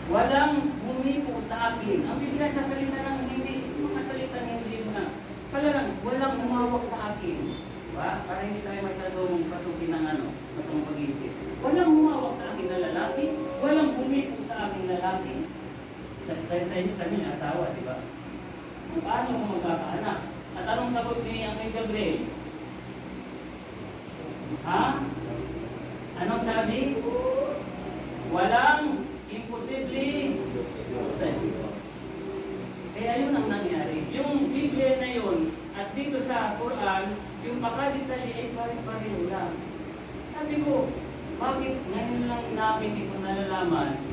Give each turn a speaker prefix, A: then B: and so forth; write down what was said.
A: walang humipo sa akin. Ang Biblia sasalita ng hindi, mga salita ng hindi na, talagang walang humawak sa akin. Diba? Para hindi tayo masyadong pasukin ng masamang pag-iisip. Walang humawak sa akin na lalaki, walang humipo sa akin na lalaki. Dahil sa inyo, kami asawa, di ba? Kung paano mo magkakaanak? At anong sagot ni Angel Gabriel? Ha? Anong sabi? Walang imposible sa Diyos. Kaya yun ang nangyari. Yung Biblia na yun, at dito sa Quran, yung pagkadetalye ay pare-pareho lang. Sabi ko, bakit ngayon lang namin ito nalalaman